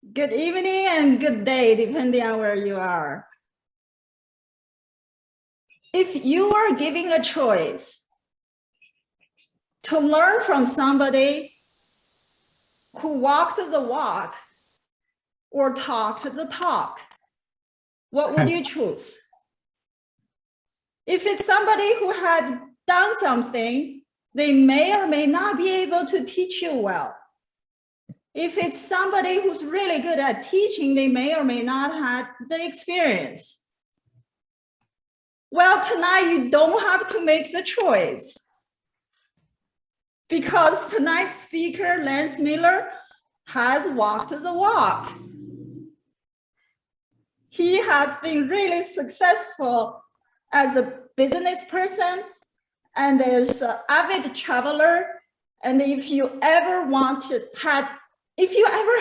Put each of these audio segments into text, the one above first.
Good evening and good day, depending on where you are. If you are giving a choice to learn from somebody who walked the walk or talked the talk, what would you choose? If it's somebody who had done something, they may or may not be able to teach you well. If it's somebody who's really good at teaching, they may or may not have the experience. Well, tonight you don't have to make the choice, because tonight's speaker, Lance Miller, has walked the walk. He has been really successful as a business person and as an avid traveler. And if you ever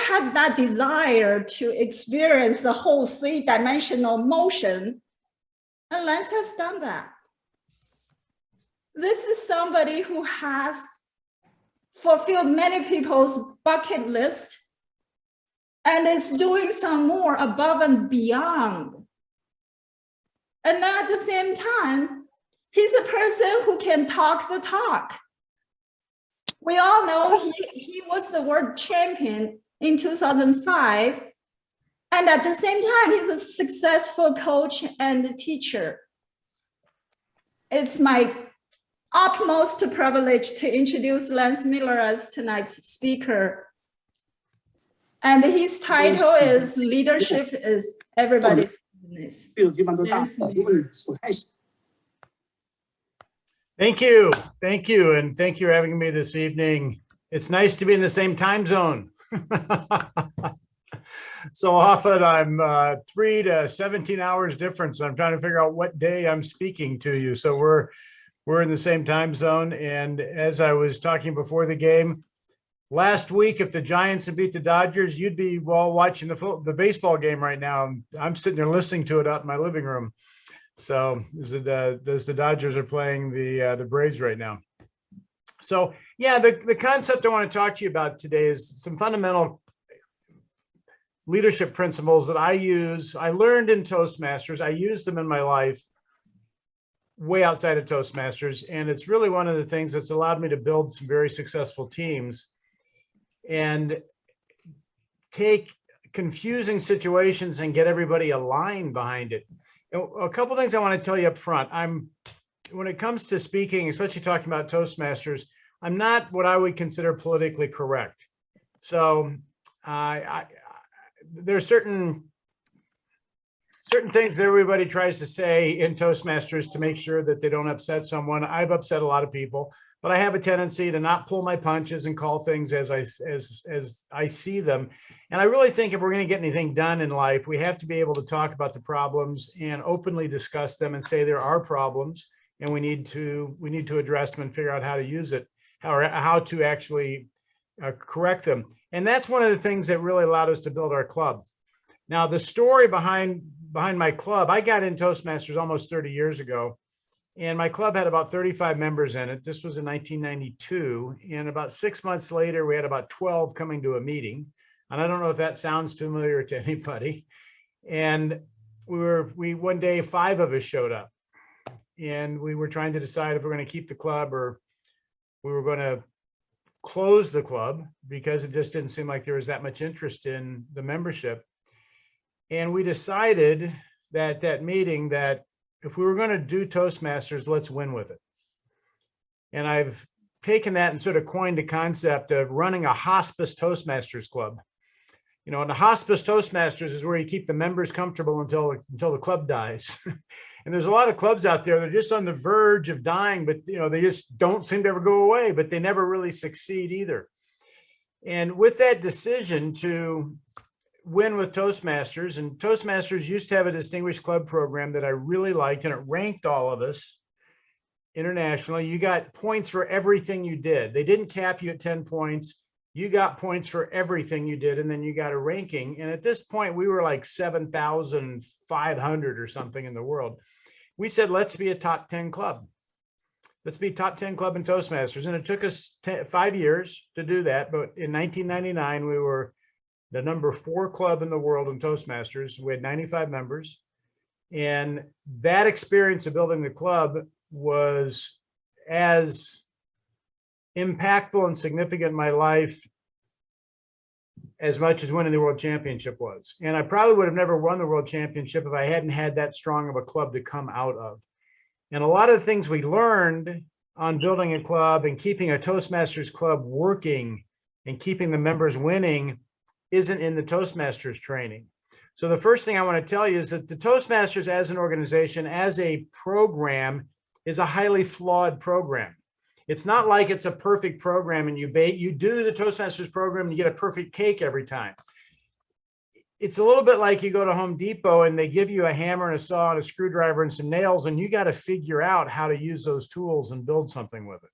had that desire to experience the whole three-dimensional motion, and Lance has done that. This is somebody who has fulfilled many people's bucket list and is doing some more above and beyond. And at the same time, he's a person who can talk the talk. We all know he was the world champion in 2005. And at the same time, he's a successful coach and teacher. It's my utmost privilege to introduce Lance Miller as tonight's speaker. And his title is Leadership is Everybody's Business. Thank you. Thank you. And thank you for having me this evening. It's nice to be in the same time zone. So often I'm 3 to 17 hours difference. I'm trying to figure out what day I'm speaking to you. So we're in the same time zone. And as I was talking before the game, last week, if the Giants had beat the Dodgers, you'd be watching the baseball game right now. I'm sitting there listening to it out in my living room. So as the Dodgers are playing the Braves right now. So yeah, the concept I want to talk to you about today is some fundamental leadership principles that I learned in Toastmasters. I use them in my life way outside of Toastmasters. And it's really one of the things that's allowed me to build some very successful teams and take confusing situations and get everybody aligned behind it. A couple of things I want to tell you up front. When it comes to speaking, especially talking about Toastmasters, I'm not what I would consider politically correct. So there's certain things that everybody tries to say in Toastmasters to make sure that they don't upset someone. I've upset a lot of people, but I have a tendency to not pull my punches and call things as I see them. And I really think if we're going to get anything done in life, we have to be able to talk about the problems and openly discuss them and say there are problems and we need to address them and figure out how to use it, how to actually correct them. And that's one of the things that really allowed us to build our club. Now, the story behind my club, I got in Toastmasters almost 30 years ago. And my club had about 35 members in it. This was in 1992. And about 6 months later, we had about 12 coming to a meeting. And I don't know if that sounds familiar to anybody. And one day, 5 of us showed up. And we were trying to decide if we're going to keep the club or we were going to close the club because it just didn't seem like there was that much interest in the membership. And we decided that meeting that if we were going to do Toastmasters, let's win with it. And I've taken that and sort of coined the concept of running a Hospice Toastmasters Club. You know, and the Hospice Toastmasters is where you keep the members comfortable until the club dies. And there's a lot of clubs out there that are just on the verge of dying, but they just don't seem to ever go away, but they never really succeed either. And with that decision to win with Toastmasters, and Toastmasters used to have a distinguished club program that I really liked, and it ranked all of us internationally. You got points for everything you did. They didn't cap you at 10 points. You got points for everything you did, and then you got a ranking. And at this point, we were like 7,500 or something in the world. We said, let's be a top 10 club. Let's be top 10 club in Toastmasters. And it took us 5 years to do that. But in 1999, we were the #4 club in the world in Toastmasters. We had 95 members. And that experience of building the club was as impactful and significant in my life as much as winning the world championship was. And I probably would have never won the world championship if I hadn't had that strong of a club to come out of. And a lot of the things we learned on building a club and keeping a Toastmasters club working and keeping the members winning isn't in the Toastmasters training. So the first thing I want to tell you is that the Toastmasters as an organization, as a program, is a highly flawed program. It's not like it's a perfect program and you do the Toastmasters program and you get a perfect cake every time. It's a little bit like you go to Home Depot and they give you a hammer and a saw and a screwdriver and some nails, and you got to figure out how to use those tools and build something with it.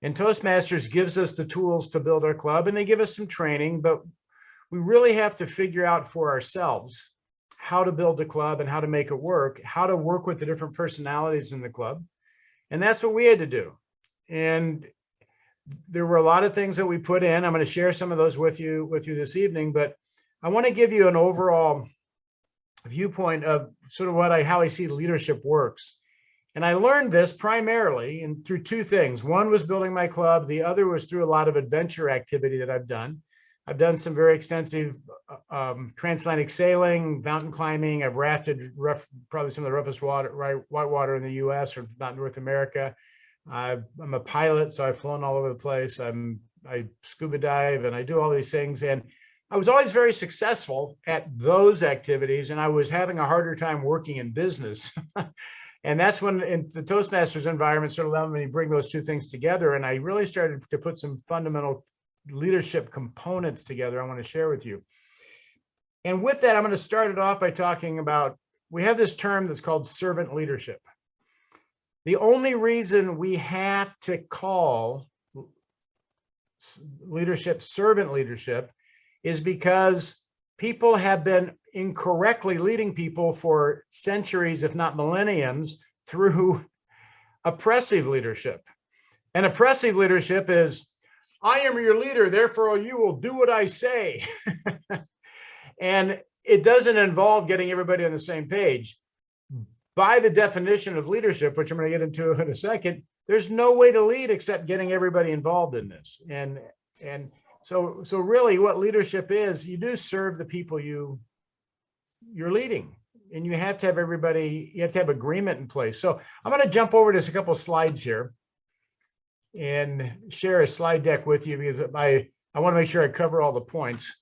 And Toastmasters gives us the tools to build our club, and they give us some training, but we really have to figure out for ourselves how to build a club and how to make it work, how to work with the different personalities in the club. And that's what we had to do. And there were a lot of things that we put in. I'm going to share some of those with you this evening, but I want to give you an overall viewpoint of sort of how I see leadership works. And I learned this primarily through two things. One was building my club. The other was through a lot of adventure activity that I've done. I've done some very extensive transatlantic sailing, mountain climbing. I've rafted probably some of the roughest whitewater in the U.S. or not North America. I'm a pilot, so I've flown all over the place. I scuba dive and I do all these things. And I was always very successful at those activities, and I was having a harder time working in business. And that's when in the Toastmasters environment sort of allowed me to bring those two things together. And I really started to put some fundamental leadership components together I want to share with you. And with that, I'm going to start it off by talking about, we have this term that's called servant leadership. The only reason we have to call leadership servant leadership is because people have been incorrectly leading people for centuries, if not millenniums, through oppressive leadership. And oppressive leadership is, I am your leader, therefore you will do what I say. And it doesn't involve getting everybody on the same page. By the definition of leadership, which I'm going to get into in a second, there's no way to lead except getting everybody involved in this. And so really what leadership is, you do serve the people you're leading, and you have to have everybody, you have to have agreement in place. So I'm going to jump over to a couple of slides here and share a slide deck with you because I want to make sure I cover all the points.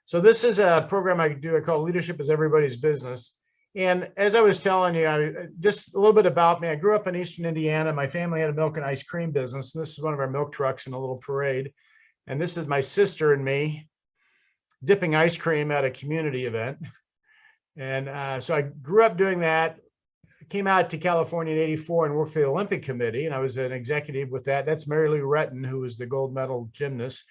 So this is a program I call Leadership is Everybody's Business. And as I was telling you, just a little bit about me. I grew up in Eastern Indiana. My family had a milk and ice cream business. And this is one of our milk trucks in a little parade. And this is my sister and me dipping ice cream at a community event. And so I grew up doing that. Came out to California in '84 and worked for the Olympic Committee. And I was an executive with that. That's Mary Lou Retton, who was the gold medal gymnast.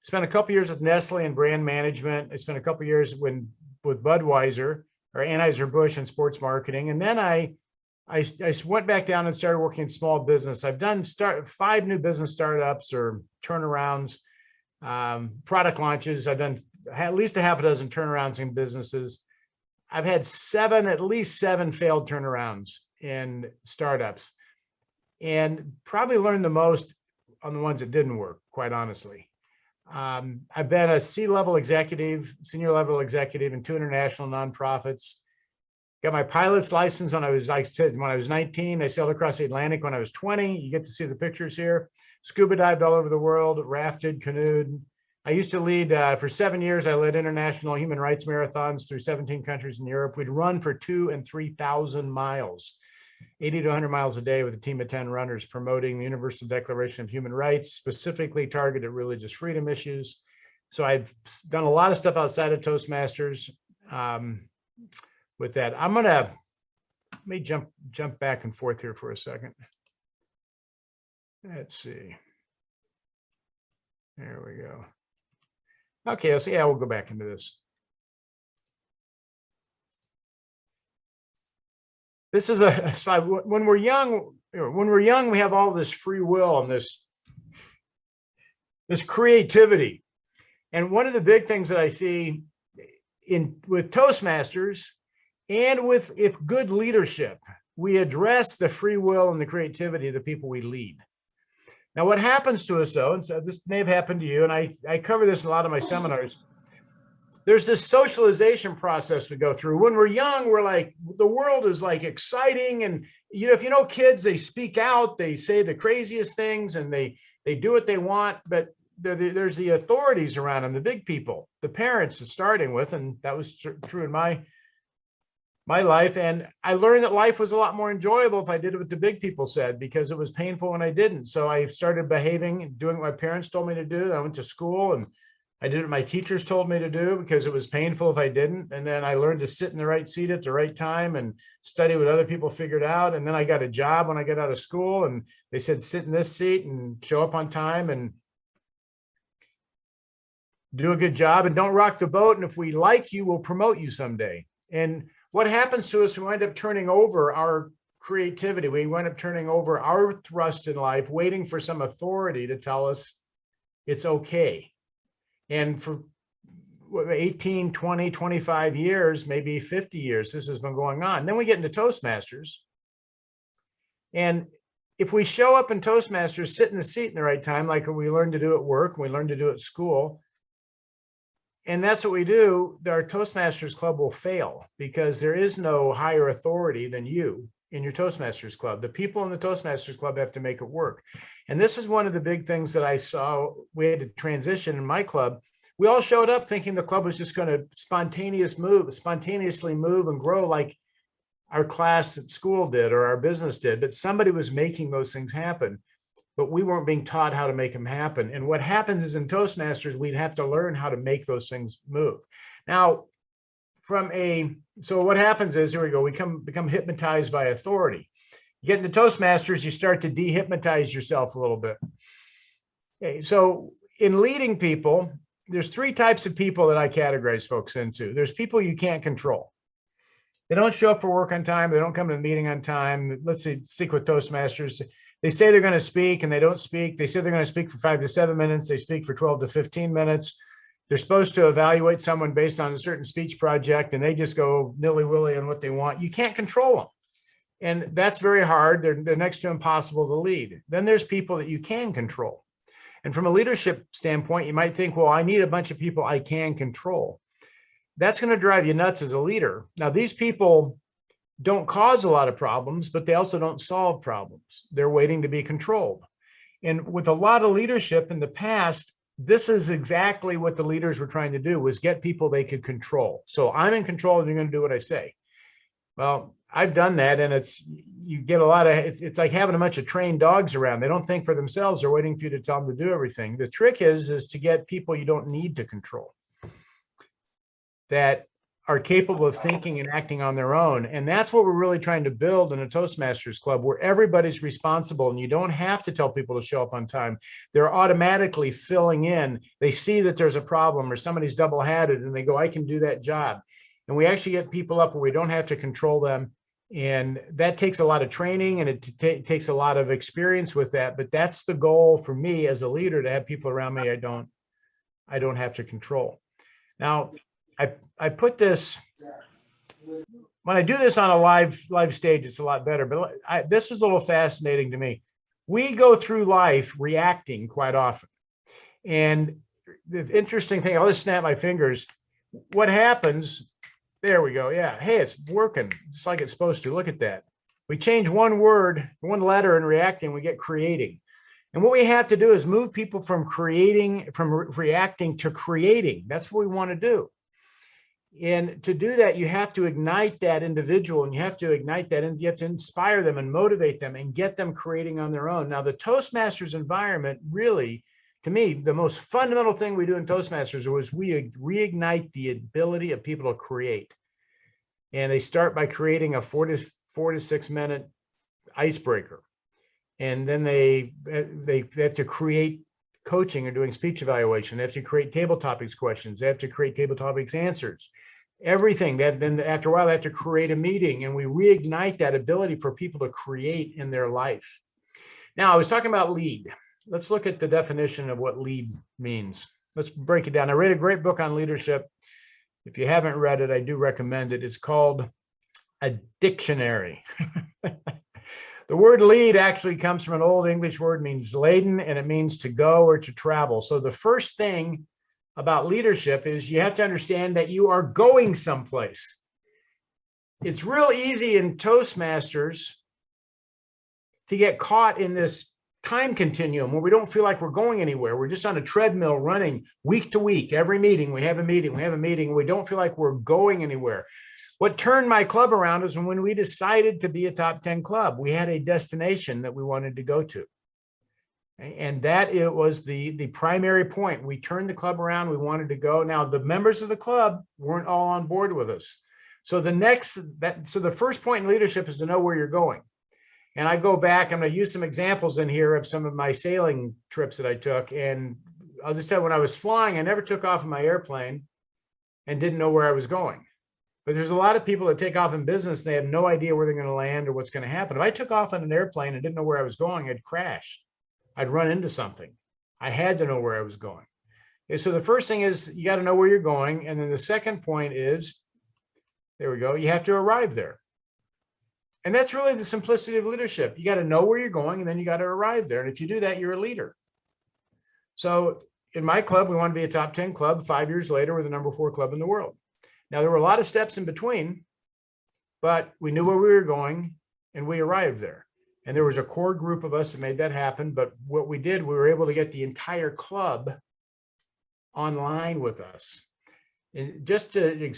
Spent a couple years with Nestle in brand management. I spent a couple years with Budweiser or Anheuser-Busch in sports marketing. And then I went back down and started working in small business. I've done 5 new business startups or turnarounds, product launches. I've done at least a half a dozen turnarounds in businesses. I've had at least seven failed turnarounds in startups, and probably learned the most on the ones that didn't work, quite honestly. I've been a C-level executive, senior level executive in 2 international nonprofits. Got my pilot's license when I was 19. I sailed across the Atlantic when I was 20. You get to see the pictures here. Scuba dived all over the world, rafted, canoed. I used to lead, for 7 years, I led international human rights marathons through 17 countries in Europe. We'd run for 2,000 and 3,000 miles, 80 to 100 miles a day with a team of 10 runners promoting the Universal Declaration of Human Rights, specifically targeted religious freedom issues. So I've done a lot of stuff outside of Toastmasters with that. Let me jump back and forth here for a second. Let's see. There we go. Okay, let's see. Yeah, we'll go back into this. This is a slide. When we're young, we have all this free will and this creativity. And one of the big things that I see with Toastmasters and with good leadership, we address the free will and the creativity of the people we lead. Now, what happens to us, though, and so this may have happened to you, and I cover this in a lot of my seminars, there's this socialization process we go through. When we're young, we're like, the world is like exciting. And, if you know kids, they speak out, they say the craziest things, and they do what they want. But there's the authorities around them, the big people, the parents starting with, and that was true in my life. And I learned that life was a lot more enjoyable if I did what the big people said, because it was painful when I didn't. So I started behaving and doing what my parents told me to do. I went to school and I did what my teachers told me to do because it was painful if I didn't. And then I learned to sit in the right seat at the right time and study what other people figured out. And then I got a job when I got out of school, and they said, sit in this seat and show up on time and do a good job and don't rock the boat. And if we like you, we'll promote you someday. And what happens to us, we wind up turning over our creativity. We wind up turning over our thrust in life, waiting for some authority to tell us it's okay. And for 18, 20, 25 years, maybe 50 years, this has been going on. Then we get into Toastmasters. And if we show up in Toastmasters, sit in the seat in the right time, like we learn to do at work, we learn to do at school, and that's what we do, our Toastmasters Club will fail because there is no higher authority than you in your Toastmasters Club. The people in the Toastmasters Club have to make it work. And this was one of the big things that I saw we had to transition in my club. We all showed up thinking the club was just going to spontaneously move and grow like our class at school did or our business did, but somebody was making those things happen. But we weren't being taught how to make them happen. And what happens is in Toastmasters, we'd have to learn how to make those things move. Now, so what happens is, here we go, we become hypnotized by authority. You get into Toastmasters, you start to de-hypnotize yourself a little bit. Okay, so in leading people, there's three types of people that I categorize folks into. There's people you can't control. They don't show up for work on time. They don't come to the meeting on time. Let's say, stick with Toastmasters. They say they're going to speak and they don't speak. They say they're going to speak for 5 to 7 minutes. They speak for 12 to 15 minutes. They're supposed to evaluate someone based on a certain speech project, and they just go nilly-willy on what they want. You can't control them. And that's very hard. They're next to impossible to lead. Then there's people that you can control. And from a leadership standpoint, you might think, well, I need a bunch of people I can control. That's going to drive you nuts as a leader. Now, these people don't cause a lot of problems, but they also don't solve problems. They're waiting to be controlled. And with a lot of leadership in the past, this is exactly what the leaders were trying to do, was get people they could control. So I'm in control and you're going to do what I say. Well, I've done that, and you get a lot of, it's like having a bunch of trained dogs around. They don't think for themselves. They're waiting for you to tell them to do everything. The trick is to get people you don't need to control, that are capable of thinking and acting on their own. And that's what we're really trying to build in a Toastmasters Club, where everybody's responsible and you don't have to tell people to show up on time. They're automatically filling in. They see that there's a problem or somebody's double-hatted and they go, I can do that job. And we actually get people up where we don't have to control them. And that takes a lot of training, and it takes a lot of experience with that. But that's the goal for me as a leader, to have people around me I don't have to control. Now, I put this, when I do this on a live stage, it's a lot better, but this was a little fascinating to me. We go through life reacting quite often. And the interesting thing, I'll just snap my fingers. What happens, there we go. Yeah. Hey, it's working just like it's supposed to. Look at that. We change one word, one letter in reacting, we get creating. And what we have to do is move people from reacting to creating. That's what we want to do. And to do that, you have to ignite that individual, and you have to ignite that, and you have to inspire them and motivate them and get them creating on their own. Now, the Toastmasters environment, really, to me, the most fundamental thing we do in Toastmasters was we reignite the ability of people to create. And they start by creating a 4 to 6 minute icebreaker. And then they have to create coaching or doing speech evaluation. They have to create table topics questions. They have to create table topics answers. Everything. Then after a while, they have to create a meeting, and we reignite that ability for people to create in their life. Now, I was talking about lead. Let's look at the definition of what lead means. let's break it down. I read a great book on leadership. If you haven't read it, I do recommend it. It's called A Dictionary. The word lead actually comes from an old English word, means laden, and it means to go or to travel. So the first thing about leadership is you have to understand that you are going someplace. It's real easy in Toastmasters to get caught in this time continuum where we don't feel like we're going anywhere. We're just on a treadmill running week to week. Every meeting, we have a meeting, we have a meeting. We don't feel like we're going anywhere. What turned my club around is when we decided to be a top 10 club. We had a destination that we wanted to go to. And that it was the primary point. We turned the club around. We wanted to go. Now, the members of the club weren't all on board with us. So the first point in leadership is to know where you're going. And I go back, I'm going to use some examples in here of some of my sailing trips that I took. And I'll just tell you, when I was flying, I never took off in my airplane and didn't know where I was going. But there's a lot of people that take off in business. They have no idea where they're going to land or what's going to happen. If I took off on an airplane and didn't know where I was going, I'd crash. I'd run into something. I had to know where I was going. Okay, so the first thing is you got to know where you're going. And then the second point is, there we go, you have to arrive there. And that's really the simplicity of leadership. You got to know where you're going, and then you got to arrive there. And if you do that, you're a leader. So in my club, we want to be a top 10 club. 5 years later, we're the number 4 club in the world. Now, there were a lot of steps in between, but we knew where we were going, and we arrived there. And there was a core group of us that made that happen. But what we did, we were able to get the entire club online with us. And just to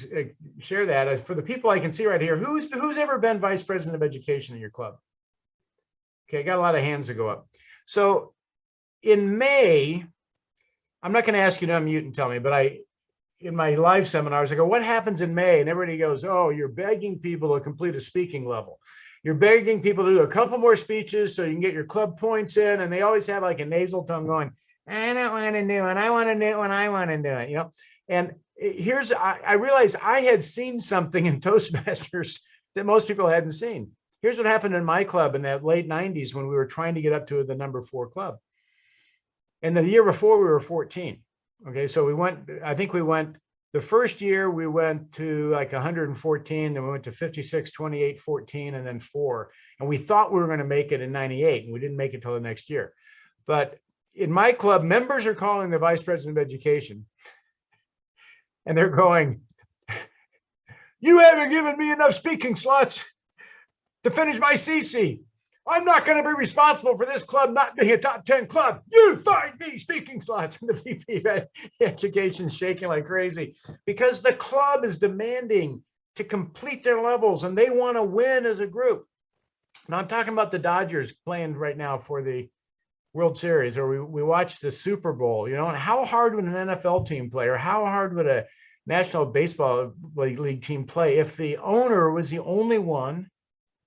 share that, as for the people I can see right here, who's ever been vice president of education in your club? Okay, got a lot of hands to go up. So in May, I'm not going to ask you to unmute and tell me, but in my live seminars, I go, what happens in May? And everybody goes, oh, you're begging people to complete a speaking level. You're begging people to do a couple more speeches so you can get your club points in. And they always have like a nasal tongue going, I don't want to do it. I want to do it when I want to do it, you know? And I realized I had seen something in Toastmasters that most people hadn't seen. Here's what happened in my club in the late 90s when we were trying to get up to the number 4 club. And the year before, we were 14. Okay, so the first year we went to like 114, then we went to 56, 28, 14, and then 4. And we thought we were going to make it in 98, and we didn't make it till the next year. But in my club, members are calling the vice president of education. And they're going, you haven't given me enough speaking slots to finish my CC. I'm not going to be responsible for this club not being a top 10 club. You find me speaking slots. And the VP of education is shaking like crazy because the club is demanding to complete their levels and they want to win as a group. Now I'm talking about the Dodgers playing right now for the World Series, or we watch the Super Bowl, you know, and how hard would an NFL team play, or how hard would a National Baseball League team play if the owner was the only one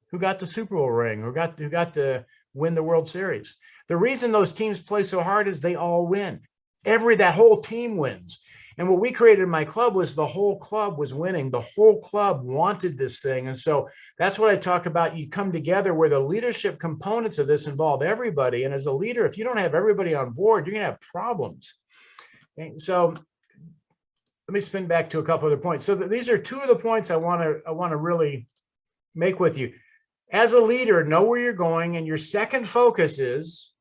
who got the Super Bowl ring or who got to win the World Series? The reason those teams play so hard is they all win. That whole team wins. And what we created in my club was the whole club was winning. The whole club wanted this thing. And so that's what I talk about. You come together where the leadership components of this involve everybody. And as a leader, if you don't have everybody on board, you're going to have problems. And so let me spin back to a couple other points. So these are 2 of the points I want to really make with you. As a leader, know where you're going. And your second focus is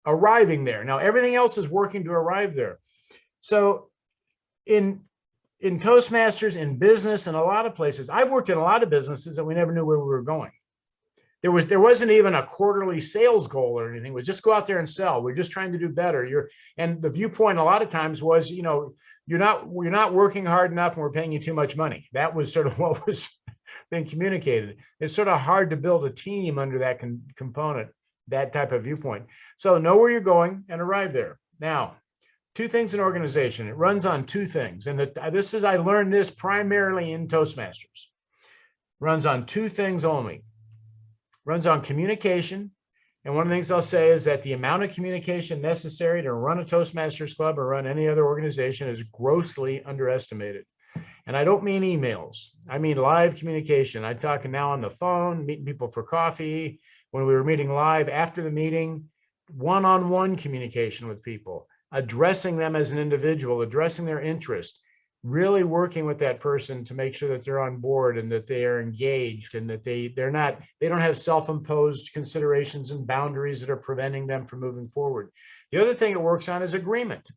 arriving there. Now, everything else is working to arrive there. So in Toastmasters, in business, and a lot of places, I've worked in a lot of businesses that we never knew where we were going. There wasn't even a quarterly sales goal or anything. It was just go out there and sell. We're just trying to do better. And the viewpoint a lot of times was, you know, you're not working hard enough and we're paying you too much money. That was sort of what was being communicated. It's sort of hard to build a team under that component, that type of viewpoint. So know where you're going and arrive there. Now, 2 things in organization. It runs on 2 things. And I learned this primarily in Toastmasters. Runs on 2 things only. Runs on communication. And one of the things I'll say is that the amount of communication necessary to run a Toastmasters Club or run any other organization is grossly underestimated. And I don't mean emails. I mean live communication. I'm talking now on the phone, meeting people for coffee, when we were meeting live after the meeting, one-on-one communication with people. addressing them as an individual, addressing their interest, really working with that person to make sure that they're on board and that they are engaged and that they don't have self-imposed considerations and boundaries that are preventing them from moving forward. The other thing it works on is agreement.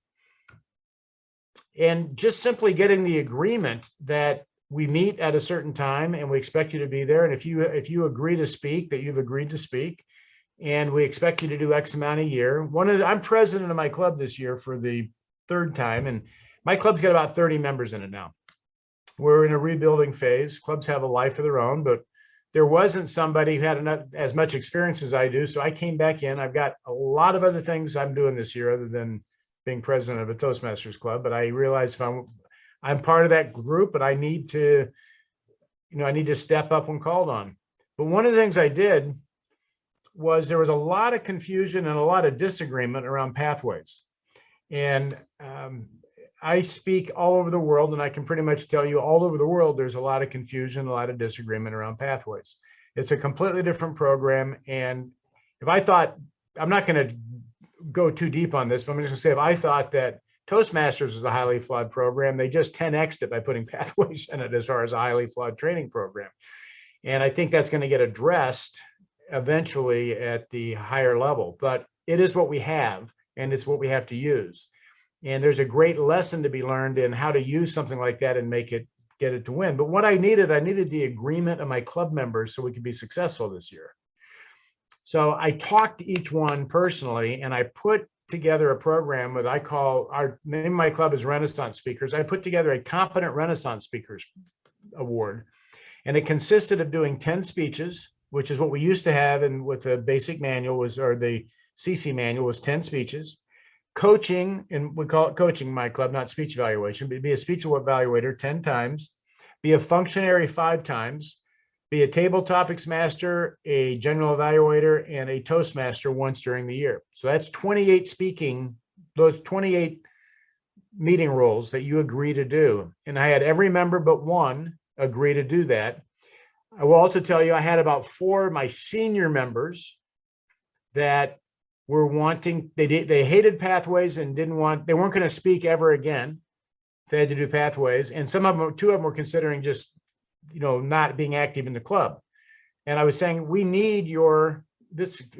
And just simply getting the agreement that we meet at a certain time and we expect you to be there. And if you agree to speak, that you've agreed to speak, and we expect you to do X amount a year. I'm president of my club this year for the third time, and my club's got about 30 members in it now. We're in a rebuilding phase. Clubs have a life of their own, but there wasn't somebody who had as much experience as I do. So I came back in. I've got a lot of other things I'm doing this year other than being president of a Toastmasters Club. But I realized if I'm part of that group, but I need to step up when called on. But one of the things I did was there was a lot of confusion and a lot of disagreement around pathways. And I speak all over the world, and I can pretty much tell you all over the world, there's a lot of confusion, a lot of disagreement around pathways. It's a completely different program. And if I thought, I'm not going to go too deep on this, but I'm just going to say, if I thought that Toastmasters was a highly flawed program, they just 10x'd it by putting pathways in it as far as a highly flawed training program. And I think that's going to get addressed eventually at the higher level, but it is what we have, and it's what we have to use. And there's a great lesson to be learned in how to use something like that and get it to win. But what I needed the agreement of my club members so we could be successful this year. So I talked to each one personally, and I put together a program that I call, our name of my club is Renaissance Speakers. I put together a Competent Renaissance Speakers Award, and it consisted of doing 10 speeches, which is what we used to have, and with the basic manual or the CC manual was 10 speeches. Coaching, and we call it coaching in my club, not speech evaluation, but be a speech evaluator 10 times, be a functionary 5 times, be a table topics master, a general evaluator, and a Toastmaster once during the year. So that's 28 those 28 meeting roles that you agree to do. And I had every member but one agree to do that. I will also tell you, I had about 4 of my senior members that were wanting, they hated pathways and they weren't going to speak ever again. They had to do pathways. And 2 of them were considering just, not being active in the club. And I was saying, we need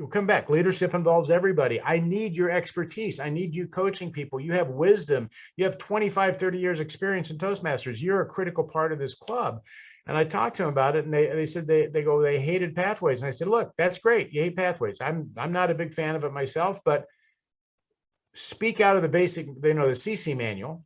come back. Leadership involves everybody. I need your expertise. I need you coaching people. You have wisdom. You have 25, 30 years experience in Toastmasters. You're a critical part of this club. And I talked to them about it, and they said they hated pathways. And I said, look, that's great. You hate pathways. I'm not a big fan of it myself, but speak out of the basic, the CC manual,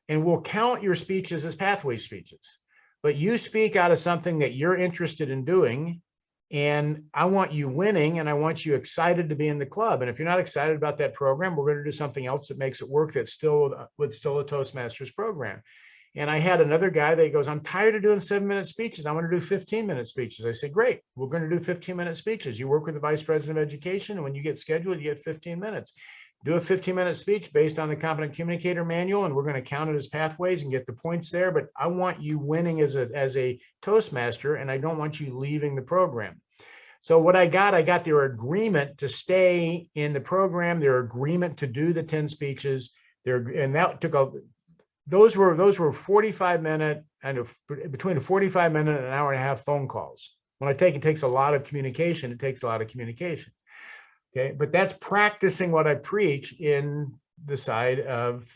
and we'll count your speeches as pathway speeches. But you speak out of something that you're interested in doing, and I want you winning, and I want you excited to be in the club. And if you're not excited about that program, we're going to do something else that makes it work that's still a Toastmasters program. And I had another guy that goes, I'm tired of doing 7-minute speeches. I want to do 15-minute speeches. I said, great, we're going to do 15-minute speeches. You work with the vice president of education, and when you get scheduled, you get 15 minutes. Do a 15-minute speech based on the Competent Communicator Manual, and we're going to count it as pathways and get the points there. But I want you winning as a Toastmaster, and I don't want you leaving the program. So what I got their agreement to stay in the program, their agreement to do the 10 speeches, and that took those were 45-minute and between a 45-minute and an hour and a half phone calls. When it takes a lot of communication, it takes a lot of communication. Okay, but that's practicing what I preach in the side of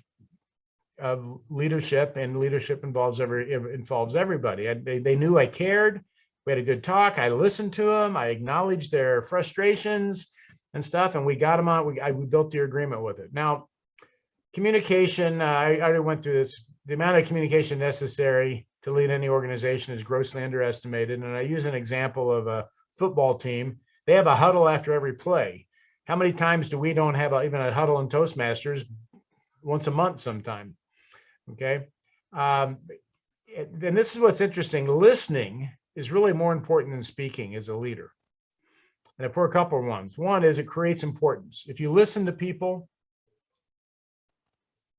leadership, and leadership involves everybody. They knew I cared. We had a good talk. I listened to them. I acknowledged their frustrations and stuff, and we got them on. We built the agreement with it. Now, communication, I already went through this. The amount of communication necessary to lead any organization is grossly underestimated. And I use an example of a football team. They have a huddle after every play. How many times do we don't have even a huddle in Toastmasters? Once a month sometime, okay? And this is what's interesting. Listening is really more important than speaking as a leader. And for a couple of ones. One is it creates importance. If you listen to people,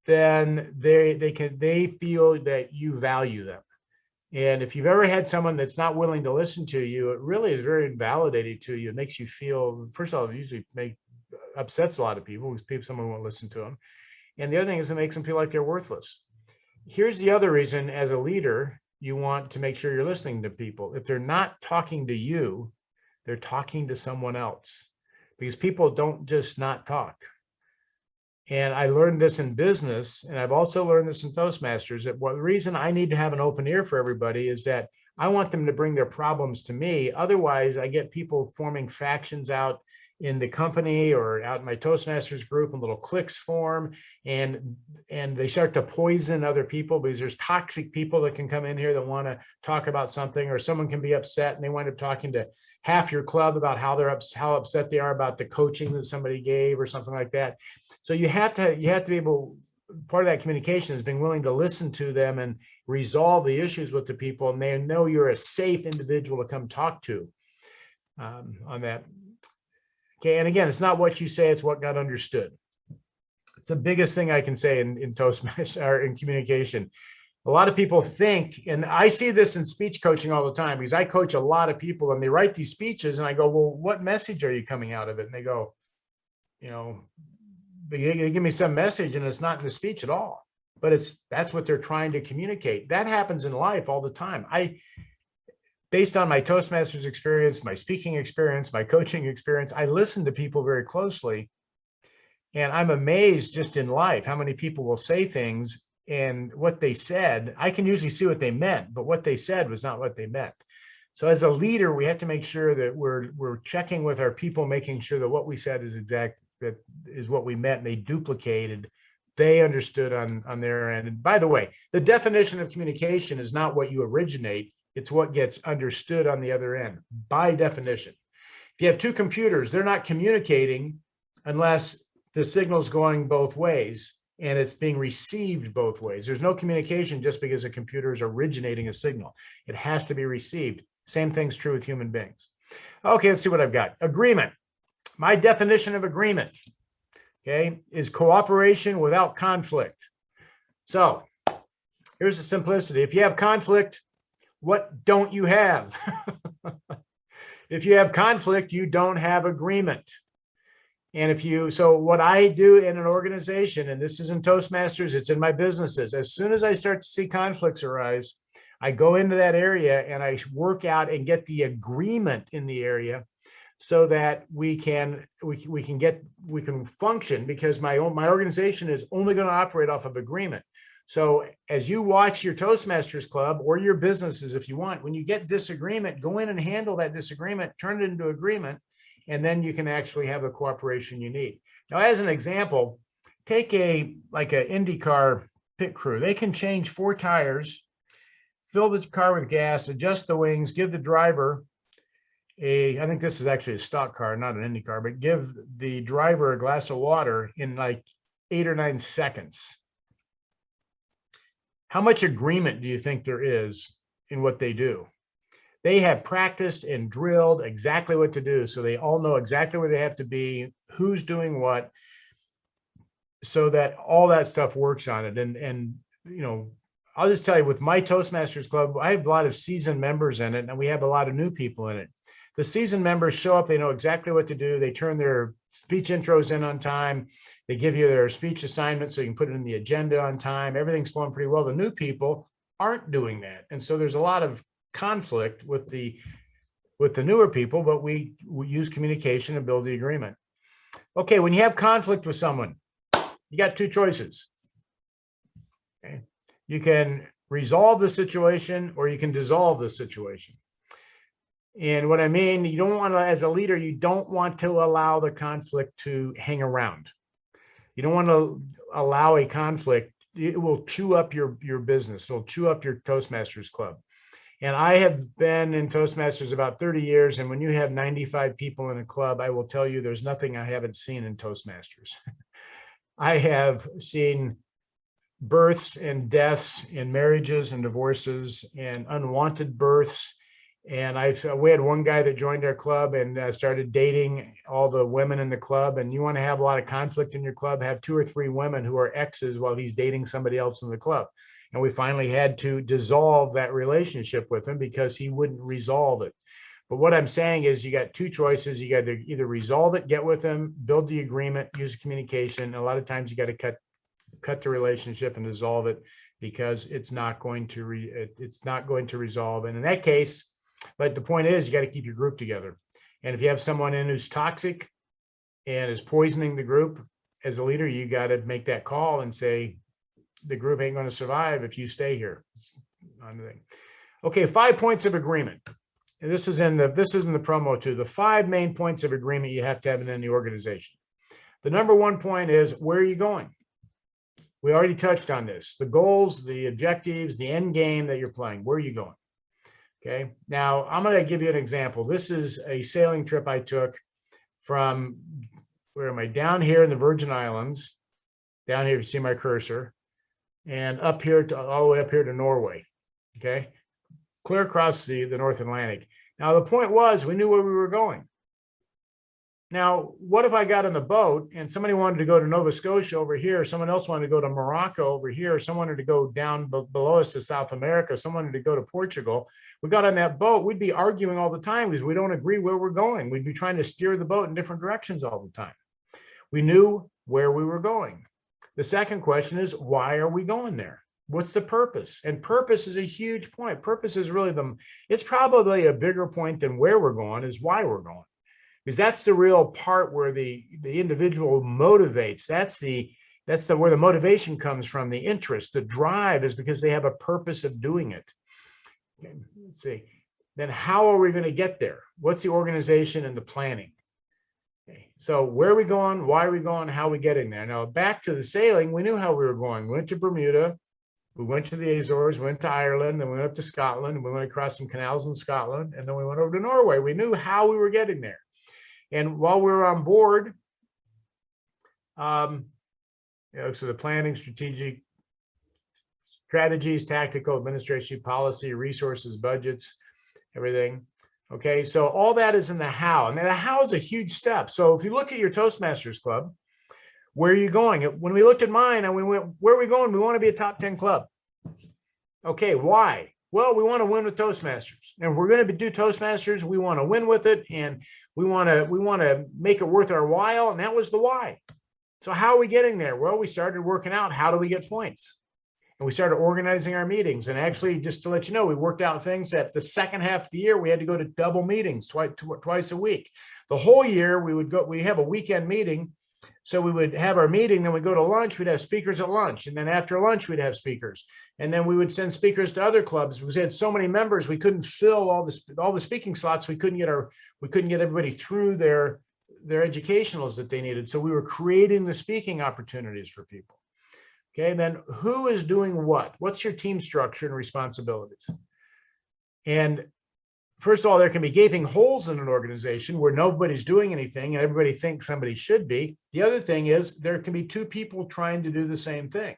then they feel that you value them. And if you've ever had someone that's not willing to listen to you, it really is very invalidating to you. It makes you feel, first of all, it usually upsets a lot of people because someone won't listen to them. And the other thing is it makes them feel like they're worthless. Here's the other reason as a leader, you want to make sure you're listening to people. If they're not talking to you, they're talking to someone else, because people don't just not talk. And I learned this in business, and I've also learned this in Toastmasters, that the reason I need to have an open ear for everybody is that I want them to bring their problems to me. Otherwise, I get people forming factions out in the company or out in my Toastmasters group, and little cliques form, and they start to poison other people, because there's toxic people that can come in here that want to talk about something, or someone can be upset and they wind up talking to half your club about how upset they are about the coaching that somebody gave or something like that. So you have to be able, part of that communication is being willing to listen to them and resolve the issues with the people, and they know you're a safe individual to come talk to on that. Okay, and again, it's not what you say, it's what got understood. It's the biggest thing I can say in Toastmasters or in communication. A lot of people think, and I see this in speech coaching all the time, because I coach a lot of people and they write these speeches and I go, well, what message are you coming out of it? And they go, they give me some message and it's not in the speech at all, but that's what they're trying to communicate. That happens in life all the time. Based on my Toastmasters experience, my speaking experience, my coaching experience, I listen to people very closely, and I'm amazed just in life how many people will say things, and what they said, I can usually see what they meant, but what they said was not what they meant. So as a leader, we have to make sure that we're checking with our people, making sure that what we said that is what we meant, and they duplicated, they understood on their end. And by the way, the definition of communication is not what you originate, it's what gets understood on the other end, by definition. If you have two computers, they're not communicating unless the signal's going both ways and it's being received both ways. There's no communication just because a computer is originating a signal. It has to be received. Same thing's true with human beings. Okay, let's see what I've got. Agreement. My definition of agreement, okay, is cooperation without conflict. So here's the simplicity. If you have conflict, what don't you have? If you have conflict, you don't have agreement. And so what I do in an organization, and this is in Toastmasters, it's in my businesses, as soon as I start to see conflicts arise, I go into that area and I work out and get the agreement in the area so that we can function, because my organization is only going to operate off of agreement. So as you watch your Toastmasters Club or your businesses, if you want, when you get disagreement, go in and handle that disagreement, turn it into agreement, and then you can actually have the cooperation you need. Now, as an example, take like an IndyCar pit crew. They can change 4 tires, fill the car with gas, adjust the wings, give the driver I think this is actually a stock car, not an Indy car, but give the driver a glass of water in like 8 or 9 seconds. How much agreement do you think there is in what they do? They have practiced and drilled exactly what to do, so they all know exactly where they have to be, who's doing what, so that all that stuff works on it. And I'll just tell you, with my Toastmasters Club, I have a lot of seasoned members in it, and we have a lot of new people in it. The seasoned members show up, they know exactly what to do. They turn their speech intros in on time. They give you their speech assignment so you can put it in the agenda on time. Everything's flowing pretty well. The new people aren't doing that. And so there's a lot of conflict with the newer people, but we use communication to build the agreement. Okay, when you have conflict with someone, you got 2 choices. Okay. You can resolve the situation or you can dissolve the situation. And what I mean, you don't want to, as a leader, you don't want to allow the conflict to hang around. You don't want to allow a conflict. It will chew up your business. It'll chew up your Toastmasters Club. And I have been in Toastmasters about 30 years. And when you have 95 people in a club, I will tell you there's nothing I haven't seen in Toastmasters. I have seen births and deaths and marriages and divorces and unwanted births. And we had one guy that joined our club and started dating all the women in the club. And you want to have a lot of conflict in your club, have 2 or 3 women who are exes while he's dating somebody else in the club. And we finally had to dissolve that relationship with him because he wouldn't resolve it. But what I'm saying is you got 2 choices. You got to either resolve it, get with him, build the agreement, use communication. A lot of times you got to cut the relationship and dissolve it, because it's not going to resolve. And in that case, but the point is, you got to keep your group together. And if you have someone in who's toxic and is poisoning the group, as a leader, you got to make that call and say, the group ain't going to survive if you stay here. Okay, 5 points of agreement. And this is in the promo too. The 5 main points of agreement you have to have in any organization. The number 1 point is, where are you going? We already touched on this. The goals, the objectives, the end game that you're playing. Where are you going? Okay. Now I'm going to give you an example. This is a sailing trip I took from, where am I? Down here in the Virgin Islands, down here, if you see my cursor, and up here to all the way up here to Norway. Okay. Clear across the North Atlantic. Now, the point was, we knew where we were going. Now, what if I got on the boat and somebody wanted to go to Nova Scotia over here, someone else wanted to go to Morocco over here, someone wanted to go down below us to South America, someone wanted to go to Portugal. We got on that boat, we'd be arguing all the time because we don't agree where we're going. We'd be trying to steer the boat in different directions all the time. We knew where we were going. The second question is, why are we going there? What's the purpose? And purpose is a huge point. Purpose is really it's probably a bigger point than where we're going, is why we're going. Because that's the real part where the individual motivates. That's where the motivation comes from. The interest, the drive is because they have a purpose of doing it. Okay, let's see. Then how are we going to get there? What's the organization and the planning? Okay, so where are we going? Why are we going? How are we getting there? Now, back to the sailing, we knew how we were going. We went to Bermuda. We went to the Azores, went to Ireland, then we went up to Scotland, and we went across some canals in Scotland, and then we went over to Norway. We knew how we were getting there. And while we were on board, so the planning, strategies, tactical, administration, policy, resources, budgets, everything. Okay, so all that is in the how. And the how is a huge step. So if you look at your Toastmasters Club, where are you going? When we looked at mine and we went, where are we going? We want to be a top 10 club. Okay, why? Well, we want to win with Toastmasters. And if we're going to do Toastmasters, we want to win with it, and we want to make it worth our while. And that was the why. So how are we getting there? Well, we started working out, how do we get points? And we started organizing our meetings. And actually, just to let you know, we worked out things that the second half of the year, we had to go to double meetings twice a week. The whole year we have a weekend meeting. So we would have our meeting, then we'd go to lunch, we'd have speakers at lunch. And then after lunch, we'd have speakers. And then we would send speakers to other clubs because we had so many members, we couldn't fill all the speaking slots. We couldn't get everybody through their educationals that they needed. So we were creating the speaking opportunities for people. Okay, and then who is doing what? What's your team structure and responsibilities? And first of all, there can be gaping holes in an organization where nobody's doing anything and everybody thinks somebody should be. The other thing is there can be 2 people trying to do the same thing.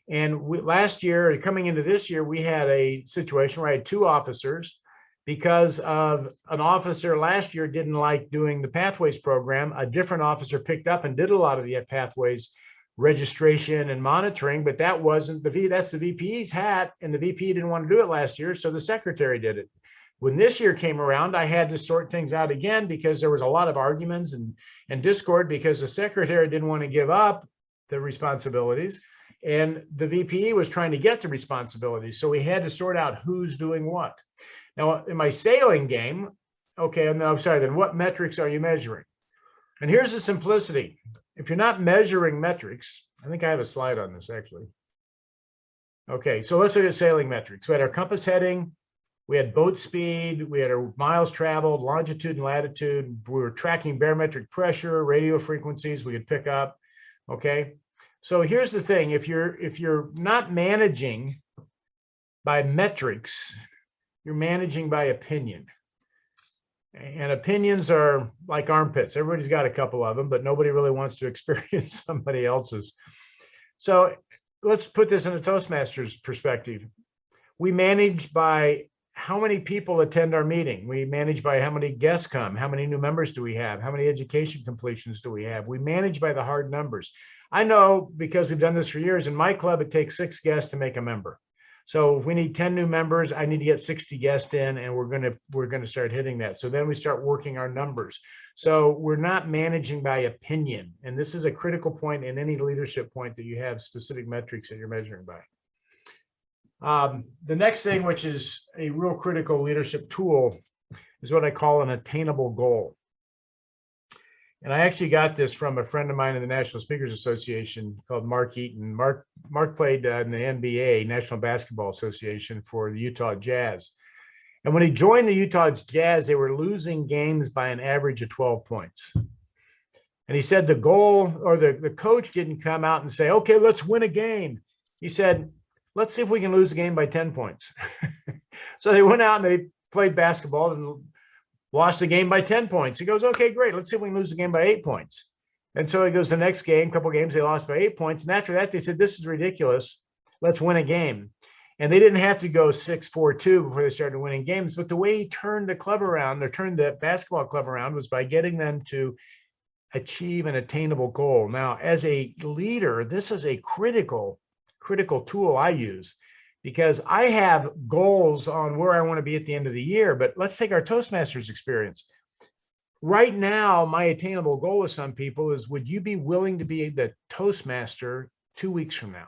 And last year, coming into this year, we had a situation where I had 2 officers because of an officer last year didn't like doing the Pathways program. A different officer picked up and did a lot of the Pathways registration and monitoring, but that wasn't that's the VP's hat, and the VP didn't want to do it last year, so the secretary did it. When this year came around, I had to sort things out again because there was a lot of arguments and discord because the secretary didn't want to give up the responsibilities and the VPE was trying to get the responsibilities. So we had to sort out who's doing what. Now, in my sailing game, okay, I'm sorry, then what metrics are you measuring? And here's the simplicity. If you're not measuring metrics, I think I have a slide on this actually. Okay, so let's look at sailing metrics. We had our compass heading, we had boat speed, we had our miles traveled, longitude and latitude. We were tracking barometric pressure, radio frequencies we could pick up. Okay, so here's the thing: if you're not managing by metrics, you're managing by opinion. And opinions are like armpits. Everybody's got a couple of them, but nobody really wants to experience somebody else's. So let's put this in a Toastmasters perspective. We manage by how many people attend our meeting. We manage by how many guests come. How many new members do we have? How many education completions do we have? We manage by the hard numbers. I know because we've done this for years. In my club, it takes 6 guests to make a member. So if we need 10 new members, I need to get 60 guests in, and we're going to start hitting that. So then we start working our numbers. So we're not managing by opinion. And this is a critical point in any leadership point, that you have specific metrics that you're measuring by. The next thing, which is a real critical leadership tool, is what I call an attainable goal. And I actually got this from a friend of mine in the National Speakers Association called Mark Eaton. Mark played in the NBA, National Basketball Association, for the Utah Jazz. And when he joined the Utah Jazz, they were losing games by an average of 12 points. And he said the goal, or the coach didn't come out and say, okay, let's win a game. He said, let's see if we can lose the game by 10 points. So they went out and they played basketball and lost the game by 10 points. He goes, okay, great. Let's see if we can lose the game by 8 points. And so he goes, the next game, couple games, they lost by 8 points. And after that, they said, this is ridiculous. Let's win a game. And they didn't have to go 6-4-2 before they started winning games. But the way he turned the club around, or turned the basketball club around, was by getting them to achieve an attainable goal. Now, as a leader, this is a critical tool I use, because I have goals on where I want to be at the end of the year. But let's take our Toastmasters experience. Right now, my attainable goal with some people is, would you be willing to be the Toastmaster 2 weeks from now?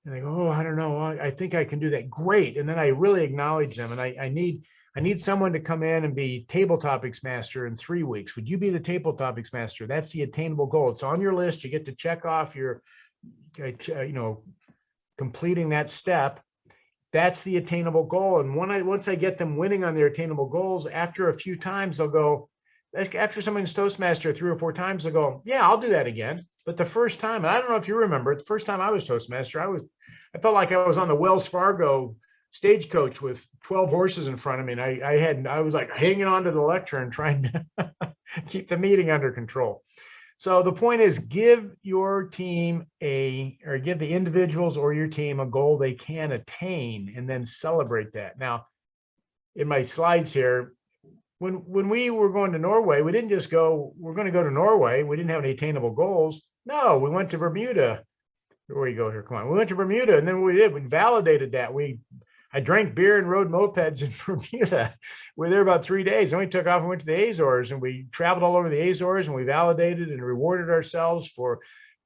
And they go, oh, I don't know. I think I can do that. Great. And then I really acknowledge them. And I need someone to come in and be table topics master in 3 weeks. Would you be the table topics master? That's the attainable goal. It's on your list. You get to check off your, completing that step. That's the attainable goal. And once I get them winning on their attainable goals, after a few times, they'll go, after someone's Toastmaster 3 or 4 times, they'll go, yeah, I'll do that again. But the first time, and I don't know if you remember, the first time I was Toastmaster, I felt like I was on the Wells Fargo stagecoach with 12 horses in front of me. And I was like hanging onto the lectern, trying to keep the meeting under control. So the point is, give your team give the individuals or your team a goal they can attain, and then celebrate that. Now, in my slides here, when we were going to Norway, we didn't just go, we're going to go to Norway. We didn't have any attainable goals. No, we went to Bermuda. Where you go here? Come on. We went to Bermuda, and then we validated that. I drank beer and rode mopeds in Bermuda. We were there about 3 days. Then we took off and went to the Azores, and we traveled all over the Azores, and we validated and rewarded ourselves for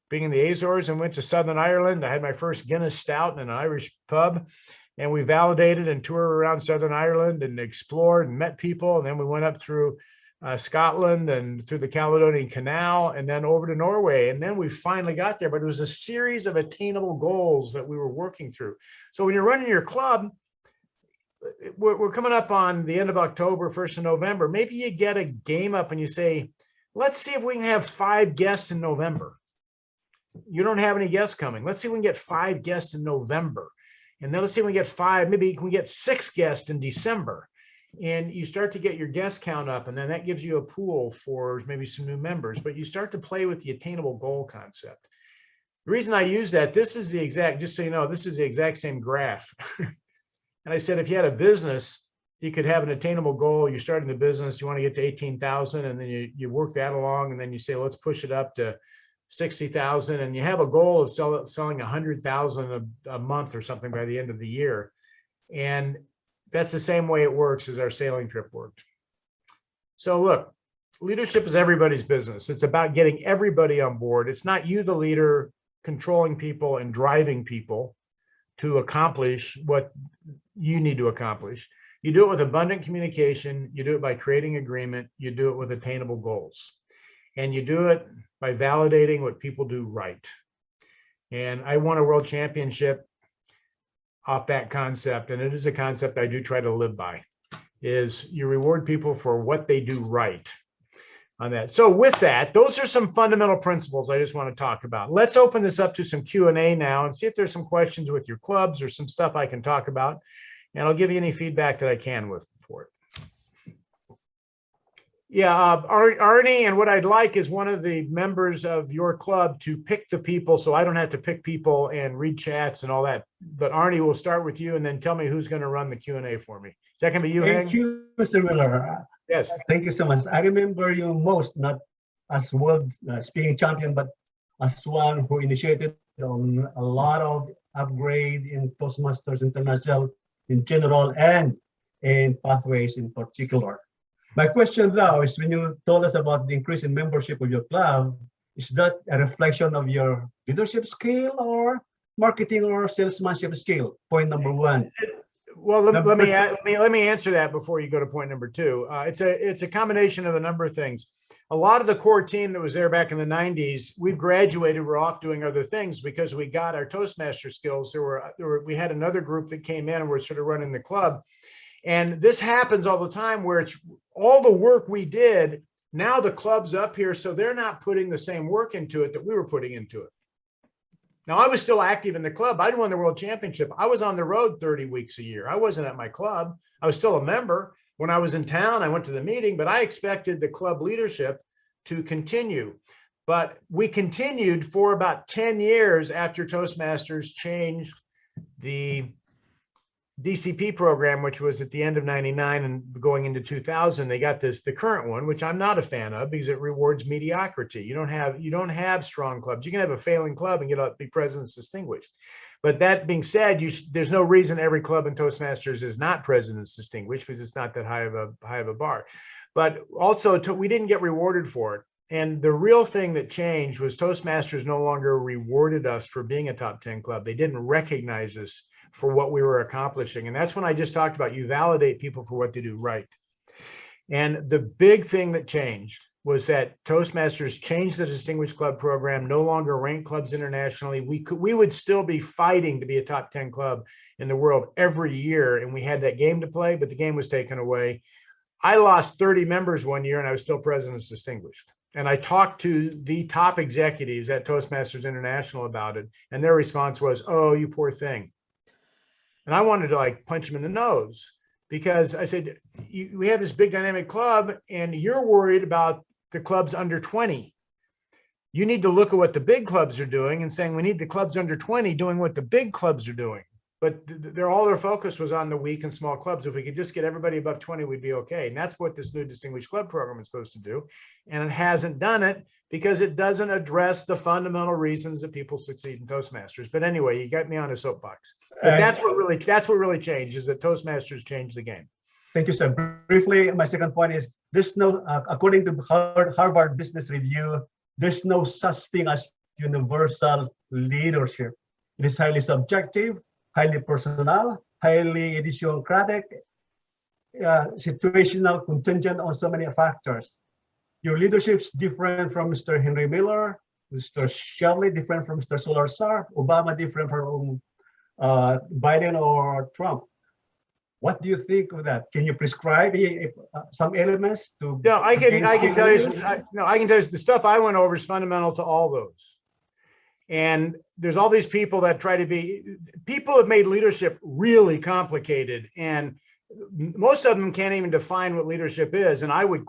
being in the Azores, and went to Southern Ireland. I had my first Guinness Stout in an Irish pub, and we validated and toured around Southern Ireland and explored and met people. And then we went up through Scotland and through the Caledonian Canal, and then over to Norway. And then we finally got there, but it was a series of attainable goals that we were working through. So when you're running your club, we're coming up on the end of October, 1st of November. Maybe you get a game up and you say, let's see if we can have 5 guests in November. You don't have any guests coming. Let's see if we can get 5 guests in November. And then let's see if we can get 5, maybe we can get 6 guests in December. And you start to get your guest count up, and then that gives you a pool for maybe some new members. But you start to play with the attainable goal concept. The reason I use that, just so you know, this is the exact same graph. And I said, if you had a business, you could have an attainable goal. You're starting the business, you want to get to 18,000, and then you work that along, and then you say, let's push it up to 60,000, and you have a goal of selling 100,000 a month or something by the end of the year. And that's the same way it works as our sailing trip worked. So look, leadership is everybody's business. It's about getting everybody on board. It's not you, the leader, controlling people and driving people to accomplish what you need to accomplish. You do it with abundant communication. You do it by creating agreement. You do it with attainable goals. And you do it by validating what people do right. And I won a world championship off that concept. And it is a concept I do try to live by, is you reward people for what they do right on that. So with that, those are some fundamental principles I just want to talk about. Let's open this up to some Q&A now and see if there's some questions with your clubs or some stuff I can talk about. And I'll give you any feedback that I can for it. Yeah, Arnie, and what I'd like is one of the members of your club to pick the people, so I don't have to pick people and read chats and all that. But Arnie, we'll start with you, and then tell me who's going to run the Q&A for me. Is that going to be you, Thank you, Mr. Miller. Yes. Thank you so much. I remember you most, not as world speaking champion, but as one who initiated on a lot of upgrade in Toastmasters International in general and in pathways in particular. My question now is, when you told us about the increase in membership of your club, is that a reflection of your leadership skill or marketing or salesmanship skill? Point number one. Well, let Number me answer that before you go to point number two. It's a combination of a number of things. A lot of the core team that was there back in the 90s, we've graduated, we're off doing other things because we got our Toastmaster skills. We had another group that came in and we're sort of running the club. And this happens all the time where it's all the work we did. Now the club's up here, so they're not putting the same work into it that we were putting into it. Now, I was still active in the club. I'd won the world championship. I was on the road 30 weeks a year. I wasn't at my club. I was still a member. When I was in town, I went to the meeting, but I expected the club leadership to continue. But we continued for about 10 years after Toastmasters changed the DCP program, which was at the end of 99 and going into 2000. They got the current one, which I'm not a fan of because it rewards mediocrity. You don't have strong clubs. You can have a failing club and be President's Distinguished. But that being said, there's no reason every club in Toastmasters is not President's Distinguished because it's not that high of a bar. But also we didn't get rewarded for it. And the real thing that changed was Toastmasters no longer rewarded us for being a top 10 club. They didn't recognize us for what we were accomplishing. And that's when I just talked about you validate people for what they do right. And the big thing that changed was that Toastmasters changed the Distinguished Club program, no longer ranked clubs internationally. We would still be fighting to be a top 10 club in the world every year. And we had that game to play, but the game was taken away. I lost 30 members one year and I was still President's Distinguished. And I talked to the top executives at Toastmasters International about it. And their response was, "Oh, you poor thing." And I wanted to punch him in the nose because I said, we have this big dynamic club and you're worried about the clubs under 20. You need to look at what the big clubs are doing and saying, we need the clubs under 20 doing what the big clubs are doing. But all their focus was on the weak and small clubs. If we could just get everybody above 20, we'd be okay. And that's what this new Distinguished Club program is supposed to do. And it hasn't done it because it doesn't address the fundamental reasons that people succeed in Toastmasters. But anyway, you got me on a soapbox. But that's what really changed, is that Toastmasters changed the game. Thank you, sir. Briefly, my second point is there's no, according to Harvard Business Review, there's no such thing as universal leadership. It is highly subjective, highly personal, highly idiosyncratic, situational, contingent on so many factors. Your leadership is different from Mr. Henry Miller, Mr. Shelley, different from Mr. Solar-Sar, Obama, different from Biden or Trump. What do you think of that? Can you prescribe some elements to? No, I can tell you. I can tell you the stuff I went over is fundamental to all those. And there's all these people that people have made leadership really complicated, and most of them can't even define what leadership is. And I would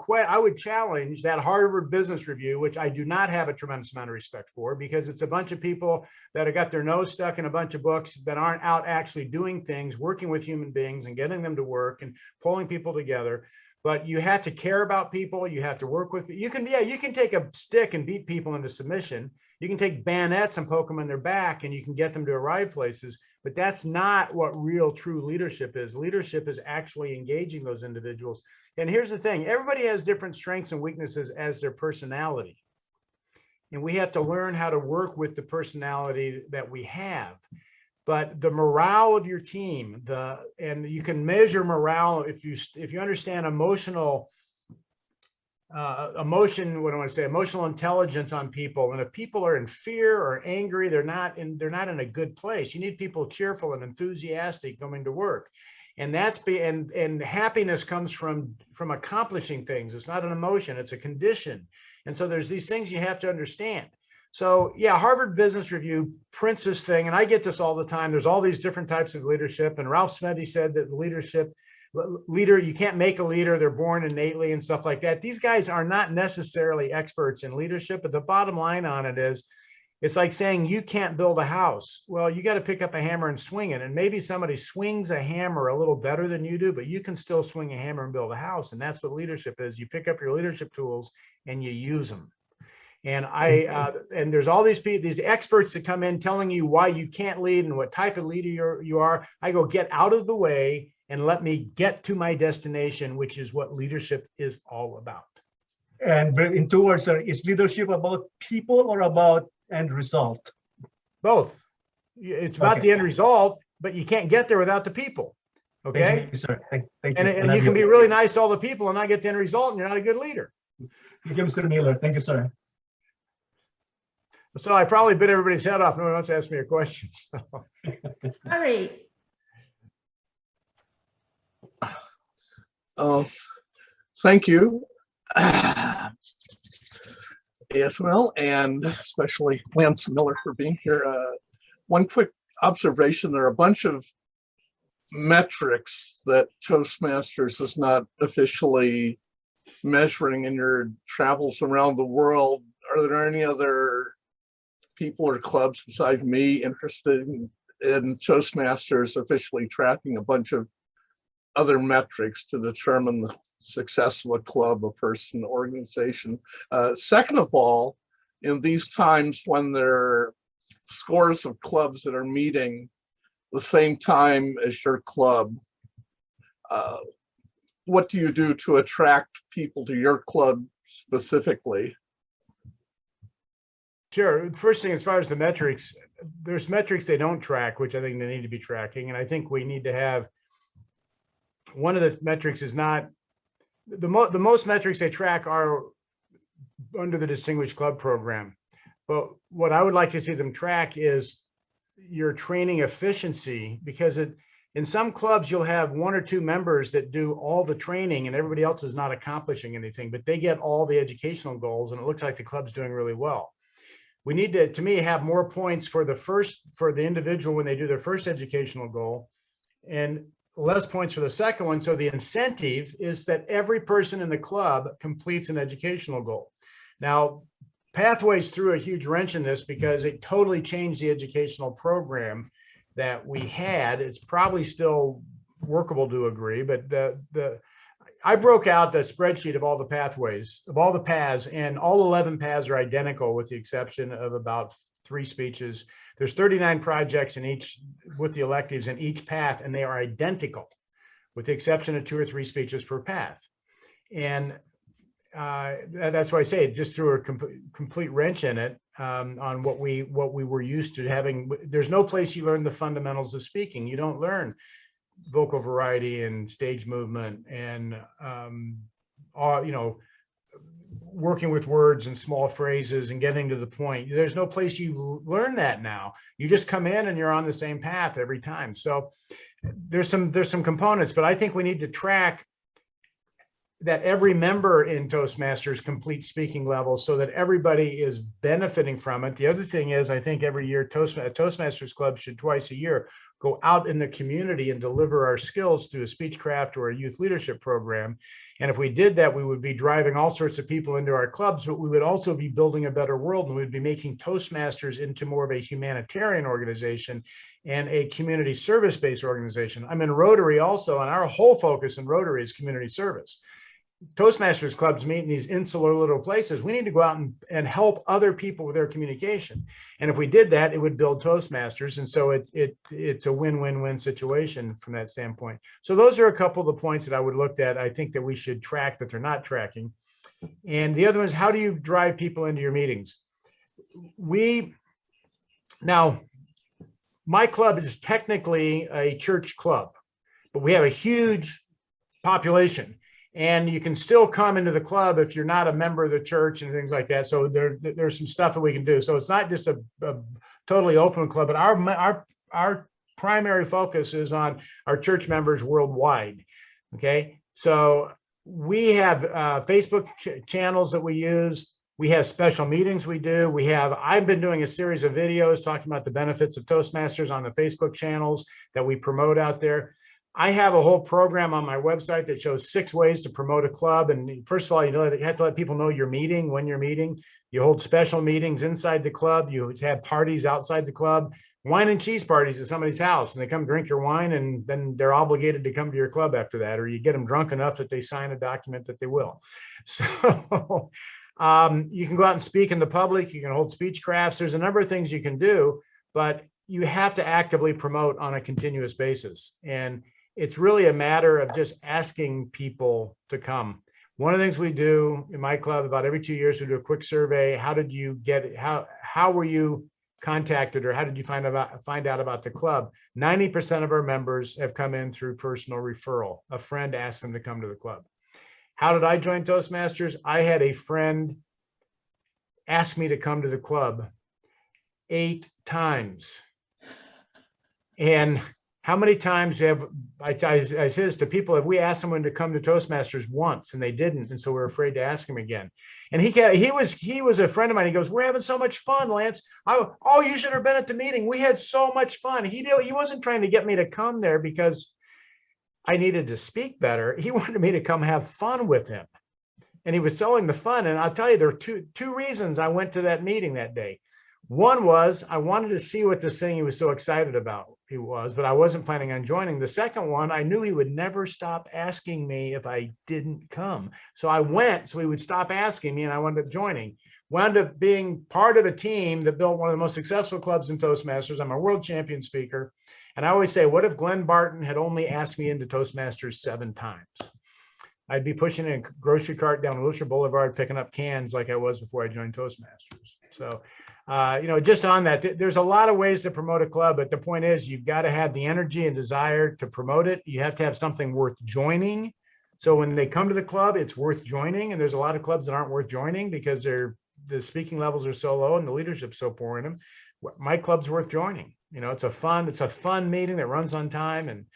challenge that Harvard Business Review, which I do not have a tremendous amount of respect for, because it's a bunch of people that have got their nose stuck in a bunch of books that aren't out actually doing things, working with human beings and getting them to work and pulling people together. But you have to care about people. You have to work with, you can take a stick and beat people into submission. You can take bayonets and poke them in their back and you can get them to arrive places, but that's not what real true leadership is. Leadership is actually engaging those individuals. And here's the thing, everybody has different strengths and weaknesses as their personality. And we have to learn how to work with the personality that we have. But the morale of your team, and you can measure morale if you understand emotional intelligence on people. And if people are in fear or angry, they're not in a good place. You need people cheerful and enthusiastic coming to work. And and happiness comes from accomplishing things. It's not an emotion, it's a condition. And so there's these things you have to understand. So yeah, Harvard Business Review prints this thing, and I get this all the time. There's all these different types of leadership, and Ralph Smedley said that leader, you can't make a leader, they're born innately and stuff like that. These guys are not necessarily experts in leadership, but the bottom line on it is, it's like saying you can't build a house. Well, you got to pick up a hammer and swing it, and maybe somebody swings a hammer a little better than you do, but you can still swing a hammer and build a house. And that's what leadership is. You pick up your leadership tools and you use them. And and there's all these people, these experts that come in telling you why you can't lead and what type of leader you are. I go, get out of the way and let me get to my destination, which is what leadership is all about. And in 2 words, sir, is leadership about people or about end result? Both. It's about the end result, but you can't get there without the people. Okay. Thank you, sir. Thank you. And you can be really nice to all the people and not get the end result, and you're not a good leader. Thank you, Mr. Miller. Thank you, sir. So I probably bit everybody's head off. No one wants to ask me a question. So. Harry, Thank you. As well, and especially Lance Miller for being here. One quick observation, there are a bunch of metrics that Toastmasters is not officially measuring in your travels around the world. Are there any other people or clubs besides me interested in Toastmasters officially tracking a bunch of other metrics to determine the success of a club, a person, organization? Second of all, in these times when there are scores of clubs that are meeting the same time as your club, what do you do to attract people to your club specifically? Sure. First thing, as far as the metrics, there's metrics they don't track, which I think they need to be tracking. And I think we need to have, one of the metrics is not, the most metrics they track are under the Distinguished Club program. But what I would like to see them track is your training efficiency, because in some clubs, you'll have 1 or 2 members that do all the training and everybody else is not accomplishing anything, but they get all the educational goals and it looks like the club's doing really well. We need to me, have more points for the individual when they do their first educational goal, and less points for the second one. So the incentive is that every person in the club completes an educational goal. Now, Pathways threw a huge wrench in this because it totally changed the educational program that we had. It's probably still workable to agree, but I broke out the spreadsheet of all the pathways, of all the paths, and all 11 paths are identical with the exception of about 3 speeches. There's 39 projects in each, with the electives in each path, and they are identical with the exception of 2 or 3 speeches per path. And that's why I say it just threw a complete wrench in it on what we were used to having. There's no place you learn the fundamentals of speaking. You don't learn vocal variety and stage movement and working with words and small phrases and getting to the point. There's no place you learn that now. You just come in and you're on the same path every time. So there's some components, but I think we need to track that every member in Toastmasters complete speaking levels so that everybody is benefiting from it. The other thing is, I think every year Toastmasters Club should twice a year go out in the community and deliver our skills through a speechcraft or a youth leadership program. And if we did that, we would be driving all sorts of people into our clubs, but we would also be building a better world, and we'd be making Toastmasters into more of a humanitarian organization and a community service-based organization. I'm in Rotary also, and our whole focus in Rotary is community service. Toastmasters clubs meet in these insular little places. We need to go out and help other people with their communication. And if we did that, it would build Toastmasters. And so it's a win-win-win situation from that standpoint. So those are a couple of the points that I would look at. I think that we should track that they're not tracking. And the other one is, how do you drive people into your meetings? Now, my club is technically a church club, but we have a huge population. And you can still come into the club if you're not a member of the church and things like that. So there's some stuff that we can do. So it's not just a totally open club, but our primary focus is on our church members worldwide. Okay, so we have Facebook channels that we use. We have special meetings we do. I've been doing a series of videos talking about the benefits of Toastmasters on the Facebook channels that we promote out there. I have a whole program on my website that shows 6 ways to promote a club. And first of all, you have to let people know you're meeting, when you're meeting. You hold special meetings inside the club. You have parties outside the club, wine and cheese parties at somebody's house, and they come drink your wine, and then they're obligated to come to your club after that, or you get them drunk enough that they sign a document that they will. So You can go out and speak in the public. You can hold speech crafts. There's a number of things you can do, but you have to actively promote on a continuous basis. And it's really a matter of just asking people to come. One of the things we do in my club about every 2 years, we do a quick survey. How did you get it? How were you contacted, or how did you find out about the club? 90% of our members have come in through personal referral. A friend asked them to come to the club. How did I join Toastmasters? I had a friend ask me to come to the club 8 times. And how many times have I say this to people, have we asked someone to come to Toastmasters once and they didn't, and so we're afraid to ask him again? And he was a friend of mine. He goes, "We're having so much fun, Lance. Oh, you should have been at the meeting. We had so much fun." He wasn't trying to get me to come there because I needed to speak better. He wanted me to come have fun with him, and he was selling the fun. And I'll tell you, there are two reasons I went to that meeting that day. One was I wanted to see what this thing he was so excited about was, but I wasn't planning on joining. The second one, I knew he would never stop asking me if I didn't come. So I went so he would stop asking me, and I wound up joining. Wound up being part of a team that built one of the most successful clubs in Toastmasters. I'm a world champion speaker. And I always say, what if Glenn Barton had only asked me into Toastmasters 7 times? I'd be pushing a grocery cart down Wilshire Boulevard, picking up cans like I was before I joined Toastmasters. So, just on that, there's a lot of ways to promote a club, but the point is you've got to have the energy and desire to promote it. You have to have something worth joining. So when they come to the club, it's worth joining. And there's a lot of clubs that aren't worth joining because the speaking levels are so low and the leadership's so poor in them. My club's worth joining. It's a fun meeting that runs on time and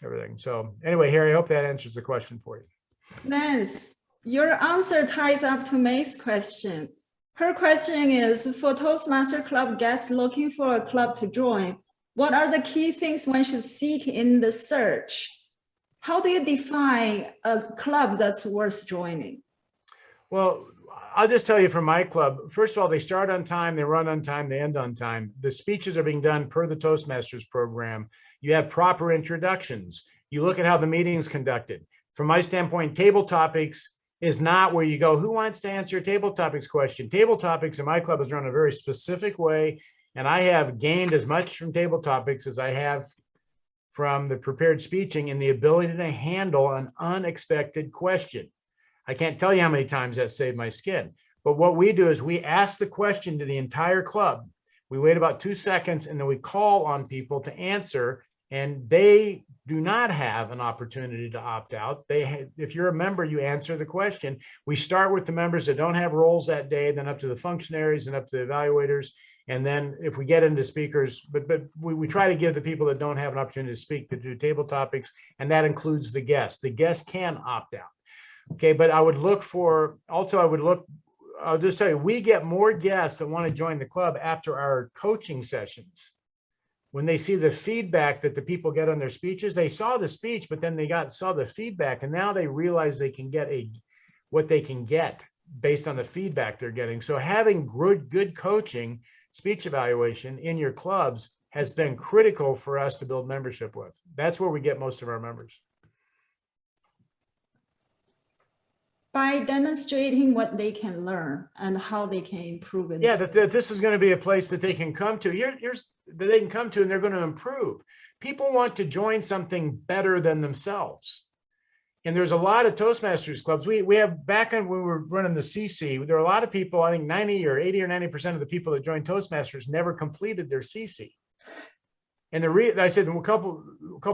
everything. So anyway, Harry, I hope that answers the question for you. Lance, your answer ties up to May's question. Her question is, for Toastmaster Club guests looking for a club to join, what are the key things one should seek in the search? How do you define a club that's worth joining? Well, I'll just tell you from my club, first of all, they start on time, they run on time, they end on time. The speeches are being done per the Toastmasters program. You have proper introductions. You look at how the meeting is conducted. From my standpoint, table topics is not where you go, who wants to answer a table topics question? Table topics in my club is run a very specific way, and I have gained as much from table topics as I have from the prepared speeching and the ability to handle an unexpected question. I can't tell you how many times that saved my skin. But what we do is we ask the question to the entire club. We wait about 2 seconds, and then we call on people to answer, and they do not have an opportunity to opt out. If you're a member, you answer the question. We start with the members that don't have roles that day, then up to the functionaries and up to the evaluators. And then if we get into speakers, but we try to give the people that don't have an opportunity to speak to do table topics, and that includes the guests. The guests can opt out. Okay, but I'll just tell you, we get more guests that want to join the club after our coaching sessions. When they see the feedback that the people get on their speeches, they saw the speech, but then saw the feedback, and now they realize they can get what they can get based on the feedback they're getting. So having good coaching, speech evaluation in your clubs has been critical for us to build membership with. That's where we get most of our members. By demonstrating what they can learn and how they can improve it. Yeah, that this is going to be a place that they can come to. Here's that they can come to, and they're going to improve. People want to join something better than themselves. And there's a lot of Toastmasters clubs. We have, back when we were running the CC, there are a lot of people, I think 80 or 90% of the people that joined Toastmasters never completed their CC. And I said a couple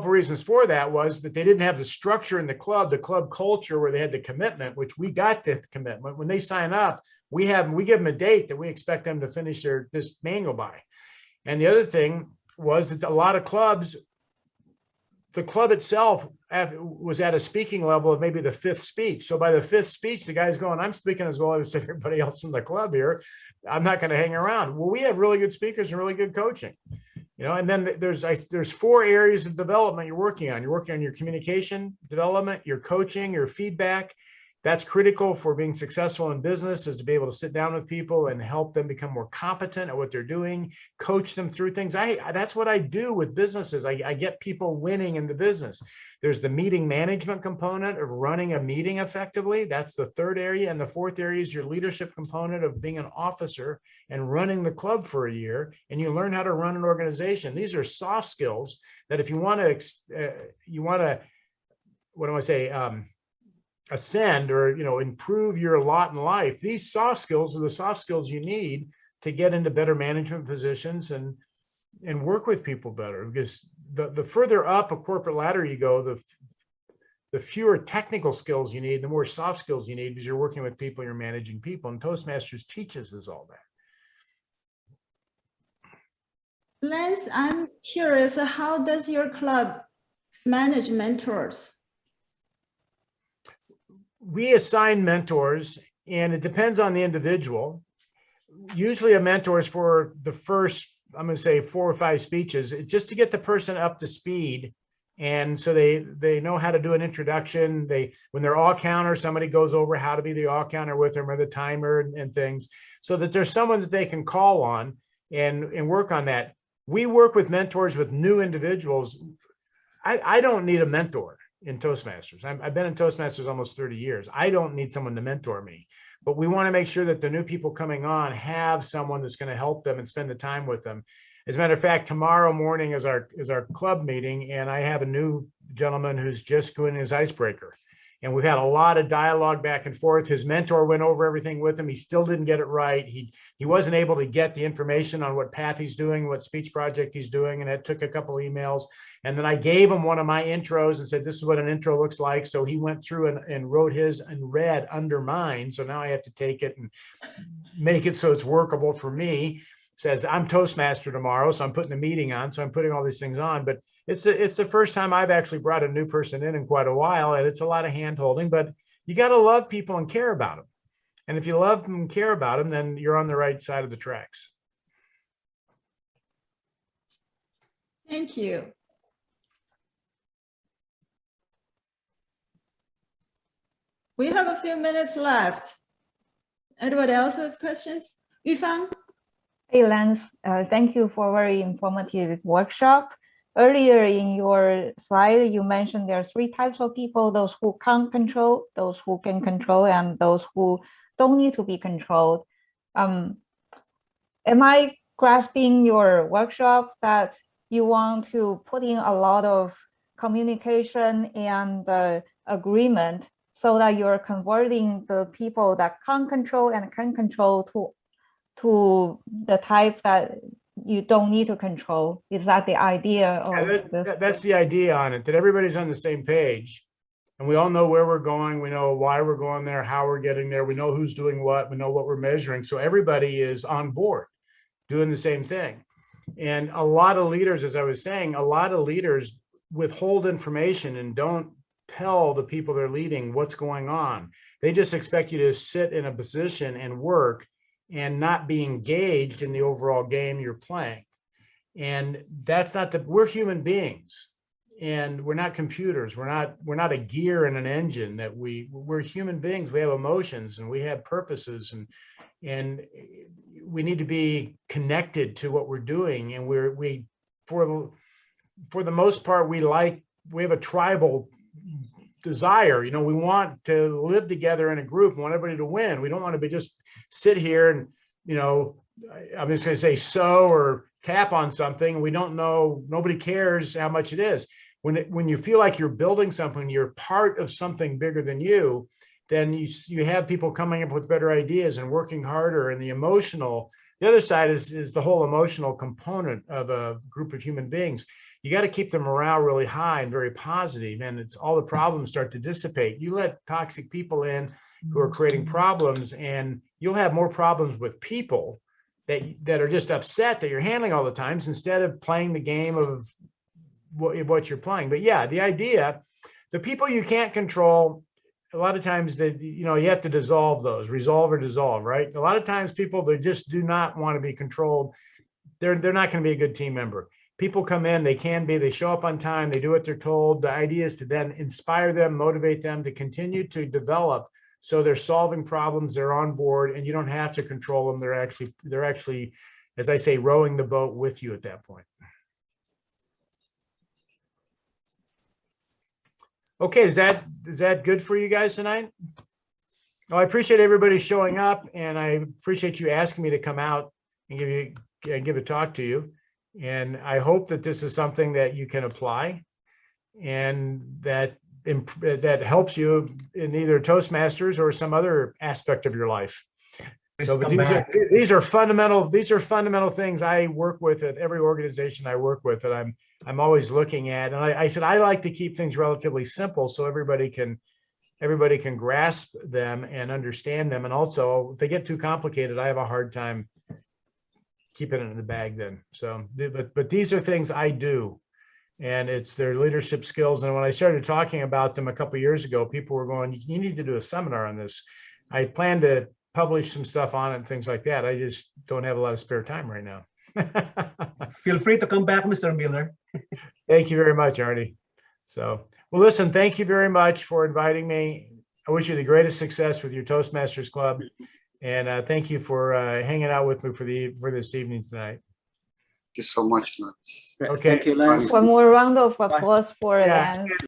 reasons for that was that they didn't have the structure in the club culture where they had the commitment, which we got the commitment. When they sign up, we give them a date that we expect them to finish this manual by. And the other thing was that a lot of clubs, the club itself was at a speaking level of maybe the 5th speech. So by the 5th speech, the guy's going, I'm speaking as well as everybody else in the club here. I'm not going to hang around. Well, we have really good speakers and really good coaching. And then there's 4 areas of development you're working on. You're working on your communication development, your coaching, your feedback, That's critical for being successful in business, is to be able to sit down with people and help them become more competent at what they're doing, coach them through things. That's what I do with businesses. I get people winning in the business. There's the meeting management component of running a meeting effectively. That's the third area. And the fourth area is your leadership component of being an officer and running the club for a year. And you learn how to run an organization. These are soft skills that if you want to, what do I say, ascend or, improve your lot in life, these soft skills are the soft skills you need to get into better management positions and work with people better. Because the further up a corporate ladder you go, the fewer technical skills you need, the more soft skills you need, because you're working with people, you're managing people, and Toastmasters teaches us all that. Lance, I'm curious, how does your club manage mentors? We assign mentors, and it depends on the individual. Usually a mentor is for the first, I'm going to say 4 or 5 speeches, just to get the person up to speed. And so they know how to do an introduction. When they're all counter, somebody goes over how to be the all counter with them, or the timer and things, so that there's someone that they can call on and work on that. We work with mentors with new individuals. I don't need a mentor in Toastmasters. I've been in Toastmasters almost 30 years. I don't need someone to mentor me, but we want to make sure that the new people coming on have someone that's going to help them and spend the time with them. As a matter of fact, tomorrow morning is our club meeting, and I have a new gentleman who's just doing his icebreaker. And we've had a lot of dialogue back and forth. His mentor went over everything with him. He still didn't get it right. He wasn't able to get the information on what path he's doing, what speech project he's doing, and it took a couple of emails. And then I gave him one of my intros and said, this is what an intro looks like. So he went through and wrote his and read under mine. So now I have to take it and make it so it's workable for me. Says I'm Toastmaster tomorrow, so I'm putting a meeting on. So I'm putting all these things on, but it's the first time I've actually brought a new person in quite a while, and it's a lot of hand holding, but you got to love people and care about them. And if you love them and care about them, then you're on the right side of the tracks. Thank you. We have a few minutes left. Anyone else has questions? Yufang? Hey, Lance, thank you for a very informative workshop. Earlier in your slide, you mentioned there are 3 types of people: those who can't control, those who can control, and those who don't need to be controlled. Am I grasping your workshop that you want to put in a lot of communication and agreement so that you're converting the people that can't control and can control to the type that you don't need to control? Is that the idea? That's the idea on it, that everybody's on the same page and we all know where we're going. We know why we're going there, how we're getting there. We know who's doing what, we know what we're measuring. So everybody is on board doing the same thing. And a lot of leaders, as I was saying, a lot of leaders withhold information and don't tell the people they're leading what's going on. They just expect you to sit in a position and work and not be engaged in the overall game you're playing. And that's not we're human beings, and we're not computers. We're not a gear in an engine. That we're human beings. We have emotions and we have purposes, and we need to be connected to what we're doing. And we for the most part, we have a tribal desire. We want to live together in a group. We want everybody to win. We don't want to just sit here and, I'm just going to say sew or tap on something. We don't know, nobody cares how much it is. When you feel like you're building something, you're part of something bigger than you, then you have people coming up with better ideas and working harder. And the other side is the whole emotional component of a group of human beings. You got to keep the morale really high and very positive, and it's all the problems start to dissipate. You let toxic people in who are creating problems, and you'll have more problems with people that are just upset that you're handling all the times, instead of playing the game of what you're playing. But yeah, the idea, the people you can't control, a lot of times that you have to resolve or dissolve, right? A lot of times people that just do not want to be controlled, they're not going to be a good team member. People come in, they show up on time, they do what they're told. The idea is to then inspire them, motivate them to continue to develop So they're solving problems, they're on board, and you don't have to control them. They're actually, as I say, rowing the boat with you at that point. Okay, is that good for you guys tonight? Oh, I appreciate everybody showing up, and I appreciate you asking me to come out and give a talk to you. And I hope that this is something that you can apply and that helps you in either Toastmasters or some other aspect of your life. So but these are fundamental things I work with at every organization I work with that I'm always looking at. And I said I like to keep things relatively simple so everybody can grasp them and understand them. And also, if they get too complicated, I have a hard time keeping it in the bag then. So, but these are things I do, and it's their leadership skills. And when I started talking about them a couple of years ago, people were going, you need to do a seminar on this. I plan to publish some stuff on it and things like that. I just don't have a lot of spare time right now. Feel free to come back, Mr. Miller. Thank you very much, Arnie. So, well, listen, thank you very much for inviting me. I wish you the greatest success with your Toastmasters Club. And thank you for hanging out with me for this evening tonight. Thank you so much, Lance. Okay. Thank you, Lance. One more round of applause for Yeah. Lance.